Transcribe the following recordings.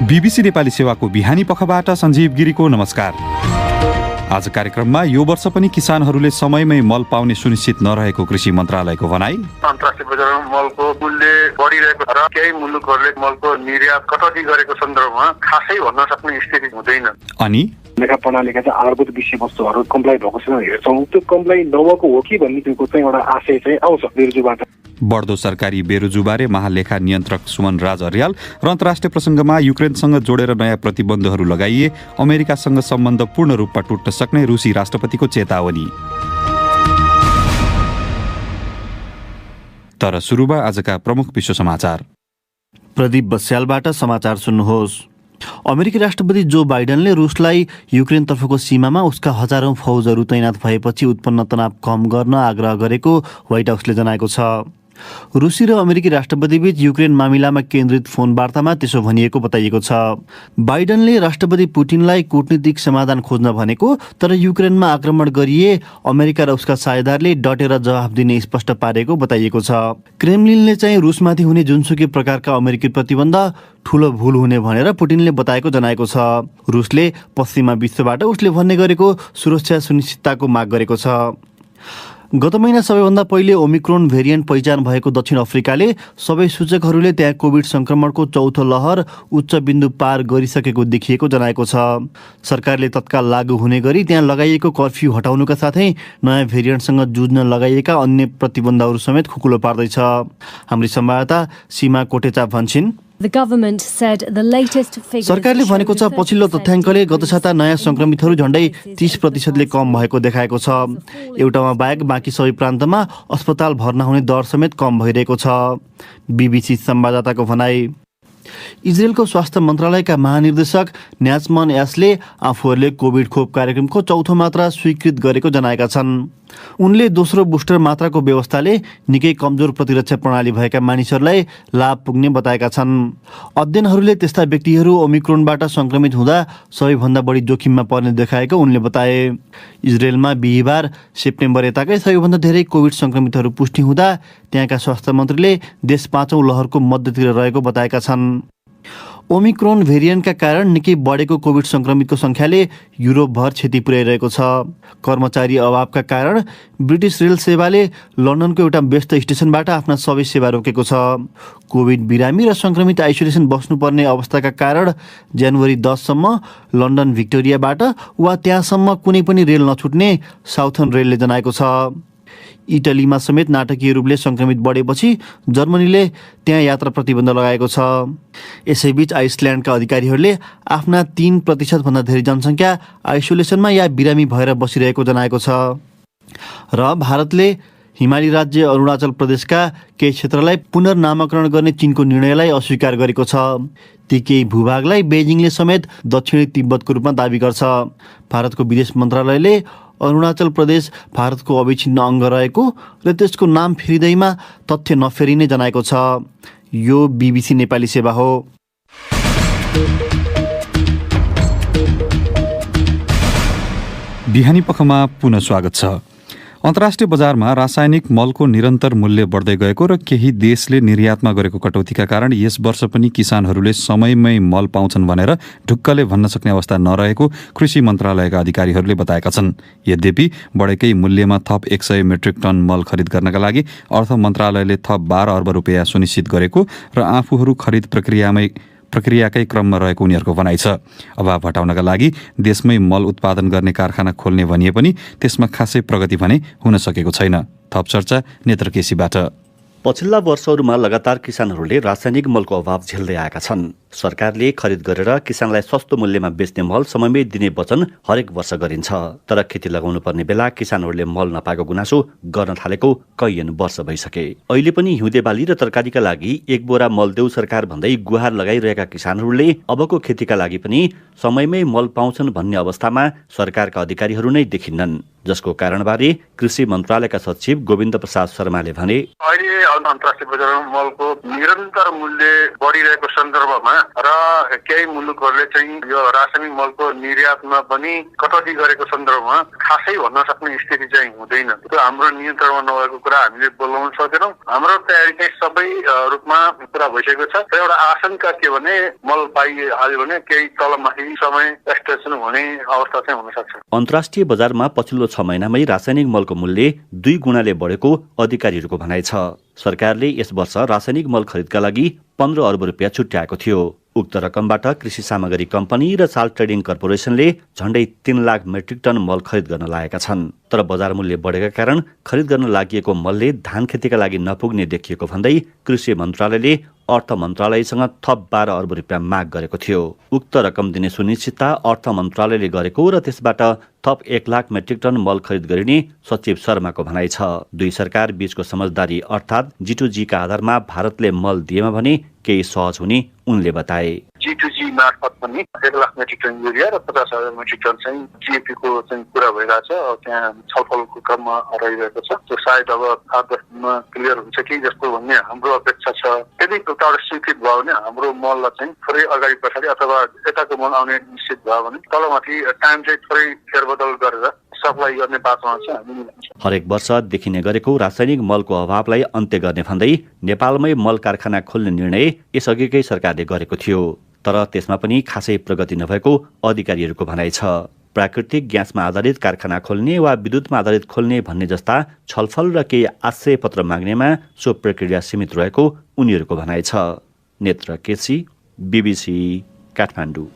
BBC Nepali सेवाको बिहानी पखबाट सञ्जीव गिरीको नमस्कार। आज कार्यक्रममा यो वर्ष पनि किसानहरूले समयमै मल पाउने सुनिश्चित नरहेको कृषि मन्त्रालयको भनाई, अन्तर्राष्ट्रिय बजारमा मलको मूल्य बढिरहेको र केही मुलुकहरूले मलको निर्यात कटौती गरेको सन्दर्भमा खासै भन्न सक्ने स्थिति हुँदैन। अनि लेखा प्रणालीका चाहिँ आधारभूत विषयवस्तुहरू कम्प्लाई भएको छैन हेर्छौँ, त्यो कम्प्लाई नभएको हो कि भन्ने त्यो चाहिँ एउटा आशय चाहिँ आउँछ बेरुजुबाट। बढ्दो सरकारी बेरोजुबारे महालेखा नियन्त्रक सुमन राज अर्याल र अन्तर्राष्ट्रिय प्रसङ्गमा युक्रेनसँग जोडेर नयाँ प्रतिबन्धहरू लगाइए अमेरिकासँग सम्बन्ध पूर्ण रूपमा टुट्न सक्ने रुसी राष्ट्रपतिको चेतावनी। तर सुरुमा आजका प्रमुख विश्व समाचार। प्रदीप बस्यालबाट समाचार सुन्नुहोस्। अमेरिकी राष्ट्रपति जो बाइडेनले रुसलाई युक्रेनतर्फको सीमामा उसका हजारौं फौजहरू तैनात भएपछि उत्पन्न तनाव कम गर्न आग्रह गरेको व्हाइट हाउसले जनाएको छ। रुसी र अमेरिकी राष्ट्रपतिबीच युक्रेन मामिलामा केन्द्रित फोन वार्तामा त्यसो भनिएको बताइएको छ। बाइडेनले राष्ट्रपति पुटिनलाई कूटनीतिक समाधान खोज्न भनेको, तर युक्रेनमा आक्रमण गरिए अमेरिका र उसका साझेदारले डटेर जवाफ दिने स्पष्ट पारेको बताइएको छ। क्रेमलिनले चाहिँ रुसमाथि हुने जुनसुकै प्रकारका अमेरिकी प्रतिबन्ध ठूलो भूल हुने भनेर पुटिनले बताएको जनाएको छ। रुसले पश्चिमा विश्वबाट उसले भन्ने गरेको सुरक्षा सुनिश्चितताको माग गरेको छ। गत महिना सबैभन्दा पहिले ओमिक्रोन भेरिएन्ट पहिचान भएको दक्षिण अफ्रिकाले सबै सूचकहरूले त्यहाँ कोभिड संक्रमणको चौथो लहर उच्च बिन्दु पार गरिसकेको देखिएको जनाएको छ। सरकारले तत्काल लागू हुने गरी त्यहाँ लगाइएको कर्फ्यू हटाउनुका साथै नयाँ भेरिएन्टसँग जुझ्न लगाइएका अन्य प्रतिबन्धहरू समेत खुकुलो पार्दैछ। हाम्री संवाददाता सीमा कोटेचा भन्छन्, सरकारले भनेको छ पछिल्लो तथ्याङ्कले गत साता नयाँ संक्रमितहरू झण्डै 30% कम भएको देखाएको छ। एउटामा बाहेक बाँकी सबै प्रान्तमा अस्पताल भर्ना हुने दर समेत कम भइरहेको छ। बीबीसी संवाददाताको भनाई। इजरायलको स्वास्थ्य मन्त्रालयका महानिर्देशक न्याचमन यासले आफूहरूले कोभिड खोप कार्यक्रमको चौथो मात्रा स्वीकृत गरेको जनाएका छन्। उनले दोस्रो बुस्टर मात्राको व्यवस्थाले निकै कमजोर प्रतिरक्षा प्रणाली भएका मानिसहरूलाई लाभ पुग्ने बताएका छन्। अध्ययनहरूले त्यस्ता व्यक्तिहरू ओमिक्रोनबाट संक्रमित हुँदा सबैभन्दा बढी जोखिममा पर्ने देखाएको उनले बताए। इजरायलमा बिहिबार सेप्टेम्बर यताकै सबैभन्दा धेरै कोभिड संक्रमितहरू पुष्टि हुँदा त्यहाँका स्वास्थ्य मन्त्रीले देश 5औं लहरको मध्यतिर रहेको बताएका छन्। ओमिक्रोन भेरिएन्टका कारण निकै बढेको कोभिड संक्रमितको संख्याले युरोपभर क्षति पुर्याइरहेको छ। कर्मचारी अभावका कारण ब्रिटिस रेल सेवाले लन्डनको एउटा व्यस्त स्टेसनबाट आफ्ना सबै सेवा रोकेको छ। कोभिड बिरामी र संक्रमित आइसोलेसन बस्नुपर्ने अवस्थाका कारण जनवरी 10 सम्म लन्डन भिक्टोरियाबाट वा त्यहाँसम्म कुनै पनि रेल नछुट्ने साउथर्न रेलले जनाएको छ। इटलीमा समेत नाटकीय रूपले संक्रमित बढेपछि जर्मनीले त्यहाँ यात्रा प्रतिबन्ध लगाएको छ। यसैबीच आइसल्यान्डका अधिकारीहरूले आफ्ना 3% भन्दा धेरै जनसङ्ख्या आइसोलेसनमा या बिरामी भएर बसिरहेको जनाएको छ। र भारतले हिमाली राज्य अरुणाचल प्रदेशका केही क्षेत्रलाई पुनर्नामकरण गर्ने चीनको निर्णयलाई अस्वीकार गरेको छ। ती केही भूभागलाई बेजिङले समेत दक्षिणी तिब्बतको रूपमा दावी गर्छ। भारतको विदेश मन्त्रालयले अरुणाचल प्रदेश भारतको अविच्छिन्न अङ्ग रहेको र त्यसको नाम फेरिँदैमा तथ्य नफेरिने जनाएको छ। यो बीबीसी नेपाली सेवा हो। बिहानी पखमा पुनः स्वागत छ। अन्तर्राष्ट्रिय बजारमा रासायनिक मलको निरन्तर मूल्य बढ्दै गएको र केही देशले निर्यातमा गरेको कटौतीका कारण यस वर्ष पनि किसानहरूले समयमै मल पाउँछन् भनेर ढुक्कले भन्न सक्ने अवस्था नरहेको कृषि मन्त्रालयका अधिकारीहरूले बताएका छन्। यद्यपि बढेकै मूल्यमा थप 100 मेट्रिक टन मल खरिद गर्नका लागि अर्थ मन्त्रालयले थप 12 अर्ब रुपियाँ सुनिश्चित गरेको र आफूहरू खरिद प्रक्रियाकै क्रममा रहेको उनीहरूको भनाइ छ। अभाव हटाउनका लागि देशमै मल उत्पादन गर्ने कारखाना खोल्ने भनिए पनि त्यसमा खासै प्रगति भने हुन सकेको छैन। थप चर्चा नेत्रकेशीबाट। पछिल्ला वर्षहरूमा लगातार किसानहरूले रासायनिक मलको अभाव झेल्दै आएका छन्। सरकारले खरिद गरेर किसानलाई सस्तो मूल्यमा बेच्ने मल समयमै दिने वचन हरेक वर्ष गरिन्छ, तर खेती लगाउनु पर्ने बेला किसानहरूले मल नपाएको गुनासो गर्न थालेको कैयन वर्ष भइसके। अहिले पनि हिउँदे बाली र तरकारीका लागि 1 बोरा मल देऊ सरकार भन्दै गुहार लगाइरहेका किसानहरूले अबको खेतीका लागि पनि समयमै मल पाउँछन् भन्ने अवस्थामा सरकारका अधिकारीहरू नै देखिन्नन्, जसको कारणबारे कृषि मन्त्रालयका सचिव गोविन्द प्रसाद शर्माले भने, अहिले अन्तर्राष्ट्रिय बजारमा मलको निरन्तर मूल्य बढिरहेको सन्दर्भमा र केही मुलुकहरूले चाहिँ यो रासायनिक मलको निर्यातमा पनि कटौती गरेको सन्दर्भमा खासै भन्न सक्ने स्थिति चाहिँ हुँदैन। त्यो हाम्रो नियन्त्रणमा नभएको कुरा हामीले बोलाउन सक्दैनौँ। हाम्रो तयारी चाहिँ सबै रूपमा पुरा भइसकेको छ। र एउटा आशंका के भने मल पाइहाल्यो भने केही तलमाथि समय एक्सटेन्सन हुने अवस्था चाहिँ हुन सक्छ। अन्तर्राष्ट्रिय बजारमा पछिल्लो 6 महिनामै रासायनिक मलको मूल्य 2 गुणाले बढेको अधिकारीहरूको भनाइ छ। सरकारले यस वर्ष रासायनिक मल खरिदका लागि 15 अर्ब रुपियाँ छुट्याएको थियो। उक्त रकमबाट कृषि सामग्री कम्पनी र साल्ट ट्रेडिङ कर्पोरेसनले झण्डै 3 लाख मेट्रिक टन मल खरिद गर्न लागेका छन्। तर बजार मूल्य बढेका कारण खरिद गर्न लागि मलले धान खेतीका लागि नपुग्ने देखिएको भन्दै कृषि मन्त्रालयले अर्थ मन्त्रालयसँग थप 12 अर्ब रुपियाँ माग गरेको थियो। उक्त रकम दिने सुनिश्चितता अर्थ मन्त्रालयले गरेको र त्यसबाट थप 1 लाख मेट्रिक टन मल खरिद गरिने सचिव शर्माको भनाइ छ। दुई सरकार बीचको समझदारी अर्थात् G2G का आधारमा भारतले मल दिएमा भने केही सहज हुने उनले बताए। G2G मार्फत पनि 1 लाख मेट्रिक टन युरिया र 50,000 मेट्रिक टन चाहिँ GAP को चाहिँ कुरा भइरहेछ। त्यहाँ छलफलको क्रममा रहिरहेको छ। त्यो सायद अब 8-10 दिनमा क्लियर हुन्छ कि जस्तो भन्ने हाम्रो अपेक्षा छ। यदि एउटा स्वीकृत भयो भने हाम्रो मललाई चाहिँ थोरै अगाडि पछाडि अथवा यताको मल आउने निश्चित भयो भने तलमाथि टाइम चाहिँ थोरै फेरबदल गरेर सप्लाई गर्ने बाटोमा चाहिँ हामी मिलाउँछौँ। हरेक वर्ष देखिने गरेको रासायनिक मलको अभावलाई अन्त्य गर्ने भन्दै नेपालमै मल कारखाना खोल्ने निर्णय यसअघिकै सरकारले गरेको थियो। तर त्यसमा पनि खासै प्रगति नभएको अधिकारीहरूको भनाइ छ। प्राकृतिक ग्यासमा आधारित कारखाना खोल्ने वा विद्युतमा आधारित खोल्ने भन्ने जस्ता छलफल र केही आश्रय पत्र माग्नेमा सो प्रक्रिया सीमित रहेको उनीहरूको भनाइ छ। नेत्र केसी, BBC, काठमाडौँ।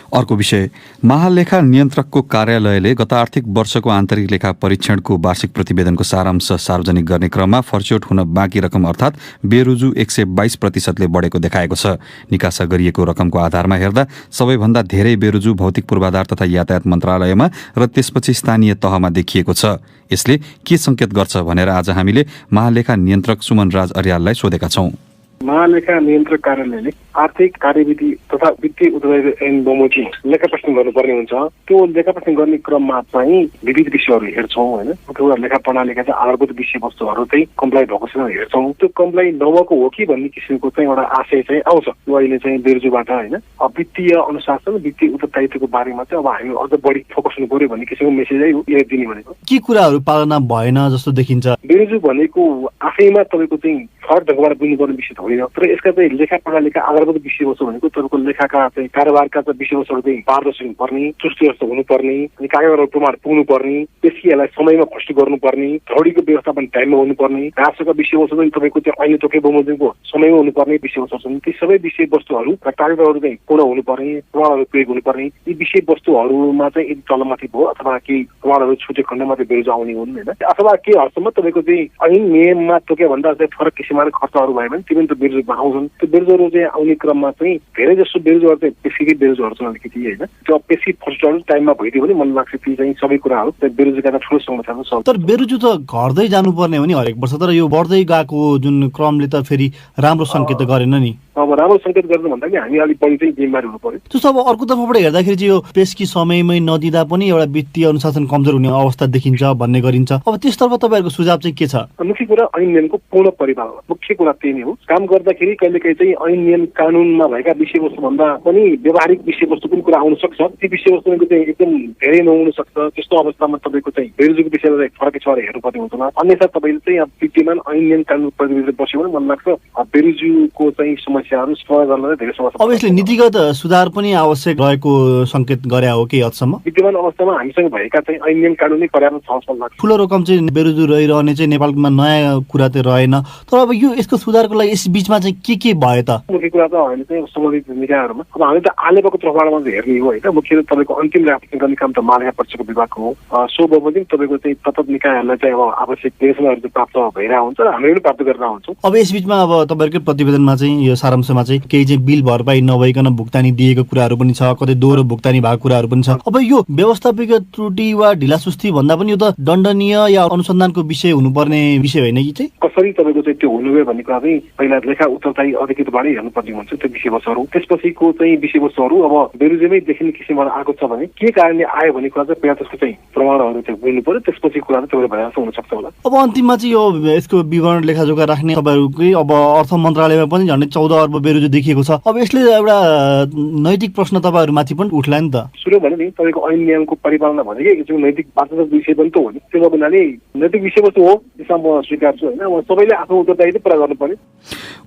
अर्को विषय, महालेखा नियन्त्रकको कार्यालयले गत आर्थिक वर्षको आन्तरिक लेखा परीक्षणको वार्षिक प्रतिवेदनको सारांश सार्वजनिक गर्ने क्रममा फर्चौट हुन बाँकी रकम अर्थात् बेरुजु 122% बढेको देखाएको छ। निकासा गरिएको रकमको आधारमा हेर्दा सबैभन्दा धेरै बेरुजु भौतिक पूर्वाधार तथा यातायात मन्त्रालयमा र त्यसपछि स्थानीय तहमा देखिएको छ। यसले के संकेत गर्छ भनेर आज हामीले महालेखा नियन्त्रक सुमन राज अर्याललाई सोधेका छौं। महालेखा नियन्त्रक कार्यालयले आर्थिक कार्यविधि तथा वित्तीय उत्तरदायित्व ऐन बमोजिम लेखापरीक्षण गर्नुपर्ने हुन्छ। त्यो लेखापरीक्षण गर्ने क्रममा चाहिँ विविध विषयहरू हेर्छौँ होइन। त्यो लेखा प्रणालीका चाहिँ आधारभूत विषयवस्तुहरू चाहिँ कम्प्लाई भएको छैन हेर्छौँ। त्यो कम्प्लाई नभएको हो कि भन्ने किसिमको चाहिँ एउटा आशय चाहिँ आउँछ। त्यो अहिले चाहिँ बेरुजुबाट होइन वित्तीय अनुशासन वित्तीय उत्तरदायित्वको बारेमा चाहिँ अब हामी अझ बढी फोकस हुनु पर्यो भन्ने किसिमको मेसेजै यो दिने भनेको। के कुराहरू पालना भएन जस्तो देखिन्छ? बेरुजु भनेको आफैमा तपाईँको चाहिँ फरक ढङ्गबाट बुझ्नुपर्ने विषय होइन। तर यसका चाहिँ लेखा प्रणालीका आधारभूत विषयवस्तु भनेको तपाईँको लेखाका चाहिँ कारोबारका चाहिँ विषयवस्तुहरू चाहिँ पारदर्शी हुनुपर्ने, चुस्ती जस्तो हुनुपर्ने, अनि कागजहरू प्रमाण पुग्नुपर्ने, त्यसपछि यसलाई समयमा फस्टी गर्नुपर्ने, धौडीको व्यवस्थापन टाइममा हुनुपर्ने, राजस्वका विषयवस्तु चाहिँ तपाईँको चाहिँ अहिले तोके बमोजिमको समयमा हुनुपर्ने विषयवस्तु छन्। ती सबै विषयवस्तुहरू र कागजहरू चाहिँ पूर्ण हुनुपर्ने, प्रमाणहरू प्रयोग हुनुपर्ने, यी विषयवस्तुहरूमा चाहिँ यदि तलमाथि भयो अथवा केही प्रमाणहरू छुटे खण्डमा चाहिँ बेरुजु आउने हुन् होइन। अथवा केही हदसम्म तपाईँको चाहिँ ऐन नियममा तोके भन्दा चाहिँ फरक किसिमका खर्चहरू भयो भने तिमी त बेरुजुमा आउँछन्। त्यो बेरुजुहरू चाहिँ आउने क्रममा चाहिँ धेरै जसो बेरुजुहरू चाहिँ पेसीकै बेरुजुहरू छन् अलिकति होइन। त्यो पेसी फर्स्टहरू टाइममा भइदियो भने मलाई लाग्छ ती चाहिँ सबै कुराहरू बेरुजुका ठुलो समस्याहरू छ। तर बेरुजु त घट्दै जानुपर्ने हो नि हरेक वर्ष, तर यो बढ्दै गएको जुन क्रमले त फेरि राम्रो संकेत गरेन नि। अब राम्रो संकेत गर्नु भन्दा पनि हामी अलिक बढी चाहिँ जिम्मेवारी हुनु पर्यो। त्यो अब अर्को तर्फबाट हेर्दाखेरि चाहिँ यो पेशकी समयमै नदिँदा पनि एउटा वित्तीय अनुशासन कमजोर हुने अवस्था देखिन्छ भन्ने गरिन्छ। अब त्यसतर्फ तपाईँहरूको सुझाव चाहिँ के छ? मुख्य कुरा ऐन नियमको पूर्ण परिपालन, मुख्य कुरा त्यही नै हो। काम गर्दाखेरि कहिलेकाहीँ चाहिँ ऐन नियम कानुनमा भएका विषयवस्तु भन्दा पनि व्यवहारिक विषयवस्तु पनि कुरा आउन सक्छ। ती विषयवस्तुको चाहिँ एकदम धेरै नहुन सक्छ। त्यस्तो अवस्थामा तपाईँको चाहिँ बेरुजुको विषयलाई फरकै छ हेर्नुपर्ने हुन्छ। अन्यथा तपाईँले चाहिँ अब विद्यमान ऐन नियम कानुन प्रतिनिधित्व बस्यो भने मलाई लाग्छ बेरुजुको चाहिँ समस्याहरू समाधान गर्न धेरै समस्या। अभियसली नीतिगत सुधार पनि आवश्यक रहेको संकेत गरे हो केही हदसम्म। विद्यमान अवस्थामा हामीसँग भएका चाहिँ ऐन नियम कानुन नै पर्याप्त छ जस्तो लाग्छ। ठुलो रकम चाहिँ बेरुजु रहिरहने चाहिँ नेपालमा नयाँ कुरा चाहिँ रहेन। तर अब यो यसको सुधारको लागि यस बीचमा चाहिँ के भयो त? मुख्य कुरा त हामीले चाहिँ सम्बन्धित निकायहरूमा अब हामी त आलेको प्रभावमा हेर्ने हो होइन। मुख्य तपाईँको अन्तिम लेखापरीक्षण गर्ने काम त महालेखा परीक्षकको विभागको हो। सो बमोजिम तपाईँको चाहिँ तत्त निकायहरूलाई चाहिँ अब आवश्यक निर्देशनहरू चाहिँ प्राप्त भइरहेको हुन्छ र हामीले पनि प्राप्त गरेर हुन्छौँ। अब यस बीचमा अब तपाईँहरूकै प्रतिवेदनमा चाहिँ यो सारांशमा चाहिँ केही चाहिँ बिल भरपाई नभइकन भुक्तानी दिएको कुराहरू पनि छ, कतै दोहोरो भुक्तानी भएको कुराहरू पनि छ। अब यो व्यवस्थापकीय त्रुटि वा ढिलासुस्ती भन्दा पनि यो त दण्डनीय या अनुसन्धानको विषय हुनुपर्ने विषय होइन कि चाहिँ? कसरी तपाईँको चाहिँ त्यो हुनुभयो भन्ने कुरा चाहिँ पहिला लेखा उत्तरदायी अधिकृतबाटै हेर्नुपर्ने हुन्छ त्यो विषयवस्तुहरू। त्यसपछिको चाहिँ विषयवस्तुहरू अब बेरुजेमै देखिने किसिमबाट आएको छ भने के कारणले आयो भन्ने कुरा चाहिँ पहिला त्यसको चाहिँ प्रमाणहरू चाहिँ बुझ्नु पर्यो, त्यसपछि कुरा चाहिँ तपाईँले भनेर हुन सक्छ होला। अब अन्तिममा चाहिँ यो यसको विवरण लेखाजोखा राख्ने तपाईँहरूकै अब अर्थ मन्त्रालयमा पनि झन्डै 14 अर्ब बेरुजे देखिएको छ। अब यसले एउटा नैतिक प्रश्न तपाईँहरूमाथि पनि उठ्ला नि त। सुरु भने नि तपाईँको ऐन नियमको परिपालना भनेकै एकचोटि नैतिक बाध्यताको विषय पनि त हो नि। त्यसो हुनाले नैतिक विषयवस्तु हो, यसमा म स्वीकार्छु होइन। अब सबैले आफ्नो उत्तरदायित्व पुरा गर्नु पर्यो।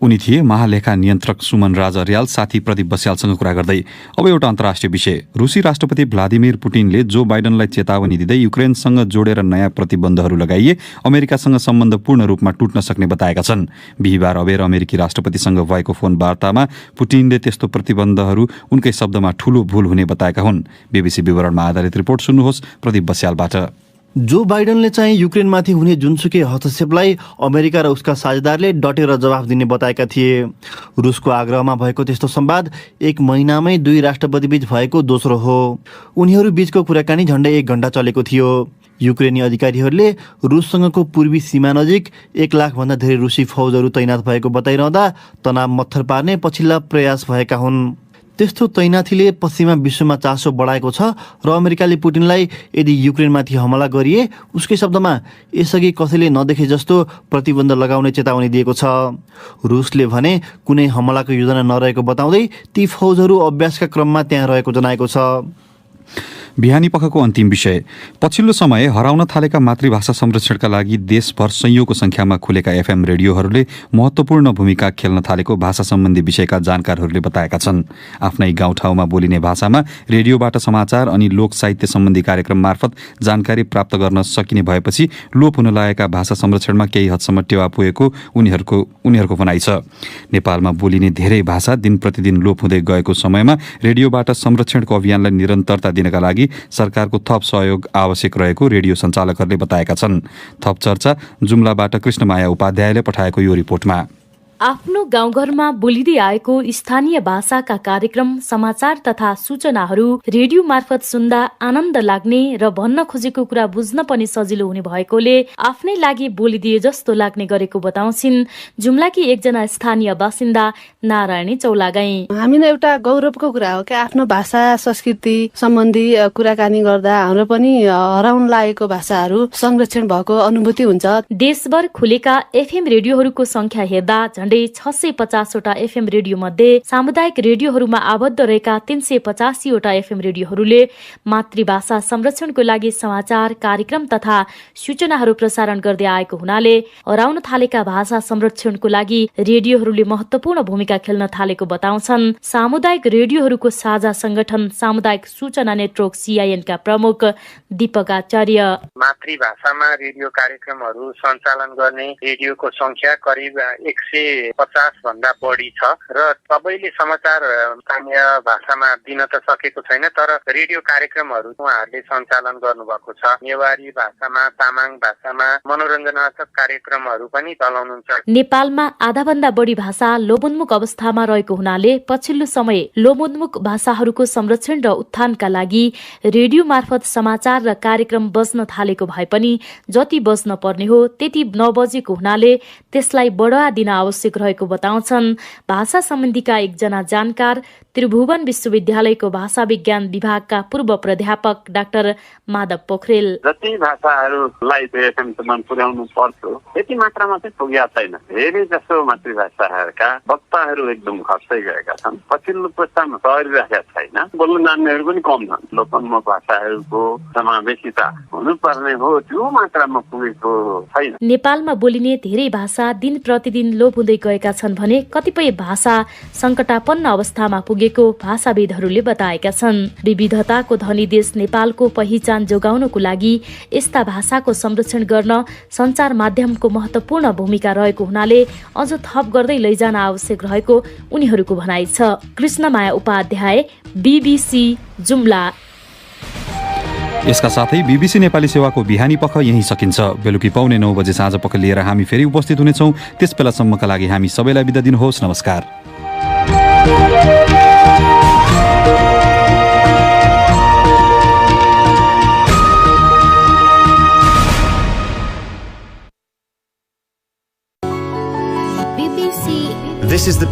उनी थिए महालेखा नियन्त्रक सुमन राज अर्याल। साथी प्रदीप बस्यालसँग कुरा गर्दै अब एउटा अन्तर्राष्ट्रिय विषय। रुसी राष्ट्रपति भ्लादिमिर पुटिनले जो बाइडनलाई चेतावनी दिँदै युक्रेनसँग जोडेर नयाँ प्रतिबन्धहरू लगाइए अमेरिकासँग सम्बन्ध पूर्ण रूपमा टुट्न सक्ने बताएका छन्। बिहिबार अबेर अमेरिकी राष्ट्रपतिसँग भएको फोन वार्तामा पुटिनले त्यस्तो प्रतिबन्धहरू उनकै शब्दमा ठूलो भूल हुने बताएका हुन्। बीबीसी विवरणमा आधारित रिपोर्ट सुन्नुहोस् प्रदीप बस्यालबाट। जो बाइडनले चाहिँ युक्रेनमाथि हुने जुनसुकै हस्तक्षेपलाई अमेरिका र उसका साझेदारले डटेर जवाफ दिने बताएका थिए। रुसको आग्रहमा भएको त्यस्तो संवाद 1 महिनामै दुई राष्ट्रपतिबीच भएको दोस्रो हो। उनीहरू बीचको कुराकानी झन्डै 1 घण्टा चलेको थियो। युक्रेनी अधिकारीहरूले रुससँगको पूर्वी सीमा नजिक 1 लाखभन्दा धेरै रुसी फौजहरू तैनात भएको बताइरहँदा तनाव मत्थर पार्ने पछिल्ला प्रयास भएका हुन्। त्यस्तो तैनाथीले पश्चिमा विश्वमा चासो बढाएको छ र अमेरिकाले पुटिनलाई यदि युक्रेनमाथि हमला गरिए उसकै शब्दमा यसअघि कसैले नदेखे जस्तो प्रतिबन्ध लगाउने चेतावनी दिएको छ। रुसले भने कुनै हमलाको योजना नरहेको बताउँदै ती फौजहरू अभ्यासका क्रममा त्यहाँ रहेको जनाएको छ। बिहानी पखको अन्तिम विषय। पछिल्लो समय हराउन थालेका मातृभाषा संरक्षणका लागि देशभर सयौंको संख्यामा खुलेका एफएम रेडियोहरूले महत्त्वपूर्ण भूमिका खेल्न थालेको भाषा सम्बन्धी विषयका जानकारहरूले बताएका छन्। आफ्नै गाउँठाउँमा बोलिने भाषामा रेडियोबाट समाचार अनि लोक साहित्य सम्बन्धी कार्यक्रम मार्फत जानकारी प्राप्त गर्न सकिने भएपछि लोप हुन लागेका भाषा संरक्षणमा केही हदसम्म टेवा पुगेको उनीहरूको भनाइ छ। नेपालमा बोलिने धेरै भाषा दिन प्रतिदिन लोप हुँदै गएको समयमा रेडियोबाट संरक्षणको अभियानलाई निरन्तरता दिनका लागि सरकारको थप सहयोग आवश्यक रहेको रेडियो सञ्चालकहरूले बताएका छन्। थप चर्चा जुम्लाबाट कृष्णमाया उपाध्यायले पठाएको यो रिपोर्टमा। आफ्नो गाउँघरमा बोलिँदै आएको स्थानीय भाषाका कार्यक्रम, समाचार तथा सूचनाहरू रेडियो मार्फत सुन्दा आनन्द लाग्ने र भन्न खोजेको कुरा बुझ्न पनि सजिलो हुने भएकोले आफ्नै लागि बोलिदिए जस्तो लाग्ने गरेको बताउँछिन् जुम्लाकी एकजना स्थानीय बासिन्दा नारायणी चौलागाई। हामीलाई एउटा गौरवको कुरा हो कि आफ्नो भाषा संस्कृति सम्बन्धी कुराकानी गर्दा हाम्रो पनि हराउन लागेको भाषाहरू संरक्षण भएको अनुभूति हुन्छ। देशभर खुलेका एफएम रेडियोहरूको संख्या हेर्दा झन्डै 650 वटा एफएम रेडियो मध्ये सामुदायिक रेडियोहरूमा आबद्ध रहेका 385 वटा एफएम रेडियोहरूले मातृभाषा संरक्षणको लागि समाचार, कार्यक्रम तथा सूचनाहरू प्रसारण गर्दै आएको हुनाले हराउन थालेका भाषा संरक्षणको लागि रेडियोहरूले महत्त्वपूर्ण भूमिका खेल्न थालेको बताउँछन् सामुदायिक रेडियोहरूको साझा संगठन सामुदायिक सूचना नेटवर्क CIN का प्रमुख दीपक आचार्य। मातृभाषामा रेडियो कार्यक्रमहरू सञ्चालन गर्ने रेडियोको संख्या करिब 150 भन्दा बढी छ र सबैले समाचार स्थानीय भाषामा दिन त सकेको छैन, तर रेडियो कार्यक्रमहरू उहाँहरूले सञ्चालन गर्नुभएको छ। नेवारी भाषामा, तामाङ भाषामा मनोरञ्जनात्मक कार्यक्रमहरू पनि चलाउनुहुन्छ। नेपालमा आधाभन्दा बढी भाषा लोपोन्मुख अवस्थामा रहेको हुनाले पछिल्लो समय लोपोन्मुख भाषाहरूको संरक्षण र उत्थानका लागि रेडियो मार्फत समाचार र कार्यक्रम बज्न थालेको भए पनि जति बज्न पर्ने हो त्यति नबजेको हुनाले त्यसलाई बढावा दिन आवश्यक रहेको बताउँछन् भाषा सम्बन्धीका एकजना जानकार त्रिभुवन विश्वविद्यालयको भाषा विज्ञान विभागका पूर्व प्राध्यापक डाक्टर माधव पोखरेल। जति भाषाहरूलाई एफएमसम्म पुर्याउनु पर्छ त्यति मात्रामा चाहिँ पुगेका छैन। धेरै जसो मातृभाषाहरूका वक्ताहरू एकदम खस्दै गएका छन्। पछिल्लो पुस्तामा सरिरहेका छैन। बोल्न जान्नेहरू पनि कम छन्। लोकन्मुख भाषाहरूको समावेशिता हुनुपर्ने हो त्यो मात्रामा पुगेको छैन। नेपालमा बोलिने धेरै भाषा दिन प्रतिदिन लोप हुँदै गएका छन् भने कतिपय भाषा संकटापन्न अवस्थामा पुगेको भाषाविदहरूले बताएका छन्। विविधताको धनी देश नेपालको पहिचान जोगाउनको लागि यस्ता भाषाको संरक्षण गर्न सञ्चार माध्यमको महत्त्वपूर्ण भूमिका रहेको हुनाले अझ थप गर्दै लैजान आवश्यक रहेको उनीहरूको भनाइ छ। कृष्णमाया उपाध्याय, BBC जुम्ला। यसका साथै BBC नेपाली सेवाको बिहानी पख यही सकिन्छ। बेलुकी 9:15 बजे साँझ पख लिएर हामी फेरि उपस्थित हुनेछौँ। त्यस बेलासम्मका लागि हामी सबैलाई बिदा दिनुहोस्। नमस्कार। This is the